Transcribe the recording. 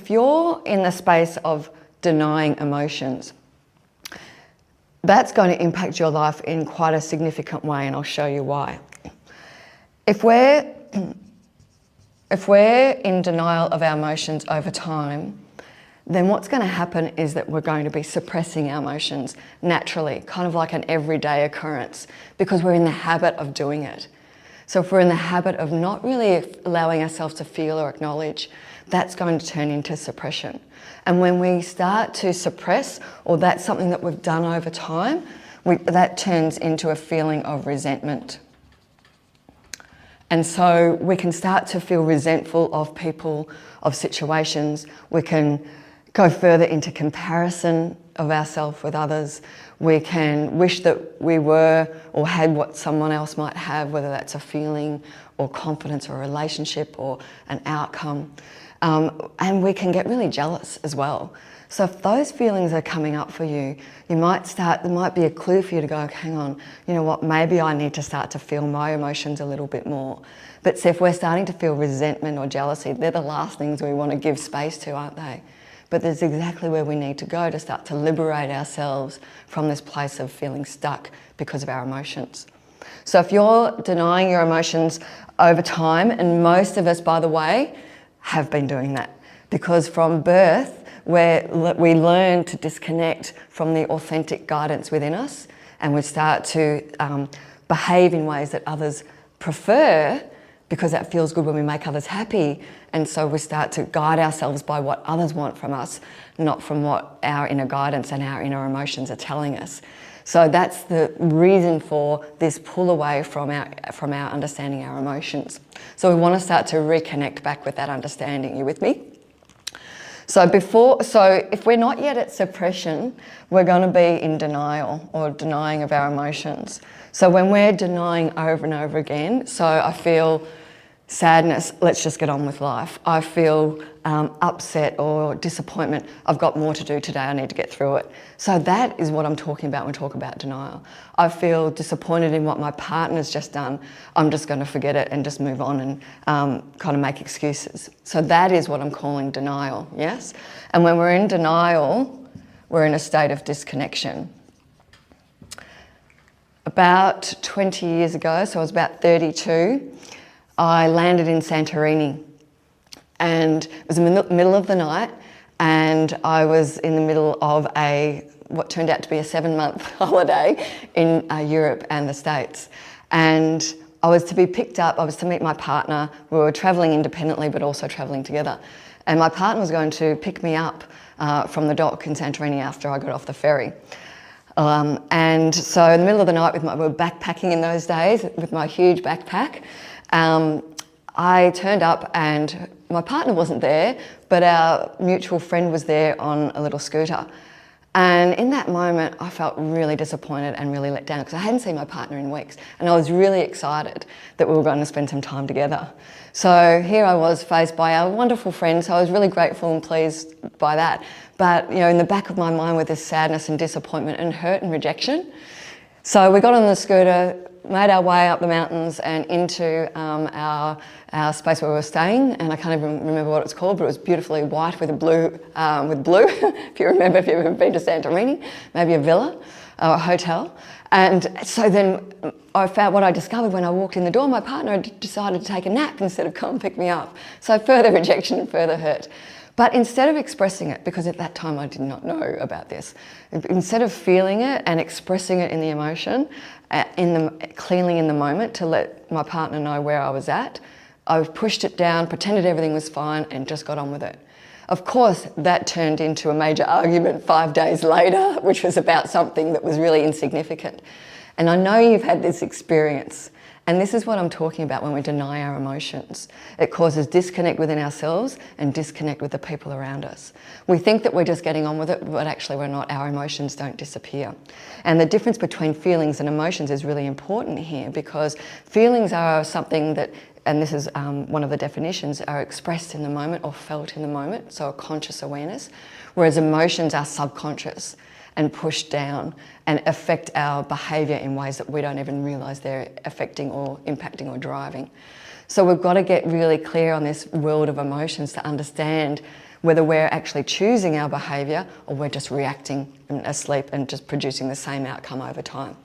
if you're in the space of denying emotions, that's going to impact your life in quite a significant way, and I'll show you why. If we're in denial of our emotions over time, then what's going to happen is that we're going to be suppressing our emotions naturally, kind of like an everyday occurrence, because we're in the habit of doing it. So if we're in the habit of not really allowing ourselves to feel or acknowledge, that's going to turn into suppression. And when we start to suppress, or that's something that we've done over time, that turns into a feeling of resentment. And so we can start to feel resentful of people, of situations. We can go further into comparison of ourselves with others. We can wish that we were or had what someone else might have, whether that's a feeling or confidence or a relationship or an outcome. And we can get really jealous as well. So if those feelings are coming up for you, there might be a clue for you to go, hang on, you know what, maybe I need to start to feel my emotions a little bit more. But see, if we're starting to feel resentment or jealousy, they're the last things we want to give space to, aren't they? But there's exactly where we need to go to start to liberate ourselves from this place of feeling stuck because of our emotions. So if you're denying your emotions over time, and most of us, by the way, have been doing that, because from birth, we learn to disconnect from the authentic guidance within us, and we start to behave in ways that others prefer, because that feels good when we make others happy. And so we start to guide ourselves by what others want from us, not from what our inner guidance and our inner emotions are telling us. So that's the reason for this pull away from our understanding our emotions. So we want to start to reconnect back with that understanding. You with me? So if we're not yet at suppression, we're going to be in denial or denying of our emotions. So when we're denying over and over again, so I feel sadness, let's just get on with life. I feel upset or disappointment, I've got more to do today, I need to get through it. So that is what I'm talking about when we talk about denial. I feel disappointed in what my partner's just done, I'm just going to forget it and just move on and kind of make excuses. So that is what I'm calling denial, yes? And when we're in denial, we're in a state of disconnection. About 20 years ago, so I was about 32, I landed in Santorini, and it was in the middle of the night, and I was in the middle of what turned out to be a 7-month holiday in Europe and the States. And I was to be picked up, I was to meet my partner. We were travelling independently but also travelling together. And my partner was going to pick me up from the dock in Santorini after I got off the ferry. And so in the middle of the night, we were backpacking in those days with my huge backpack. I turned up and my partner wasn't there, but our mutual friend was there on a little scooter. And in that moment, I felt really disappointed and really let down because I hadn't seen my partner in weeks, and I was really excited that we were going to spend some time together. So here I was faced by our wonderful friend, so I was really grateful and pleased by that. But in the back of my mind were this sadness and disappointment and hurt and rejection. So we got on the scooter, made our way up the mountains and into our space where we were staying, and I can't even remember what it's called, but it was beautifully white with blue. If you remember, if you've ever been to Santorini, maybe a villa or a hotel. And so then what I discovered when I walked in the door, my partner had decided to take a nap instead of come and pick me up. So further rejection and further hurt. But instead of expressing it, because at that time I did not know about this, instead of feeling it and expressing it in the emotion, cleanly in the moment to let my partner know where I was at, I pushed it down, pretended everything was fine, and just got on with it. Of course, that turned into a major argument 5 days later, which was about something that was really insignificant. And I know you've had this experience. And this is what I'm talking about when we deny our emotions. It causes disconnect within ourselves and disconnect with the people around us. We think that we're just getting on with it, but actually we're not. Our emotions don't disappear. And the difference between feelings and emotions is really important here, because feelings are something that, and this is one of the definitions, are expressed in the moment or felt in the moment, so a conscious awareness, whereas emotions are subconscious and push down and affect our behaviour in ways that we don't even realise they're affecting or impacting or driving. So we've got to get really clear on this world of emotions to understand whether we're actually choosing our behaviour or we're just reacting and asleep and just producing the same outcome over time.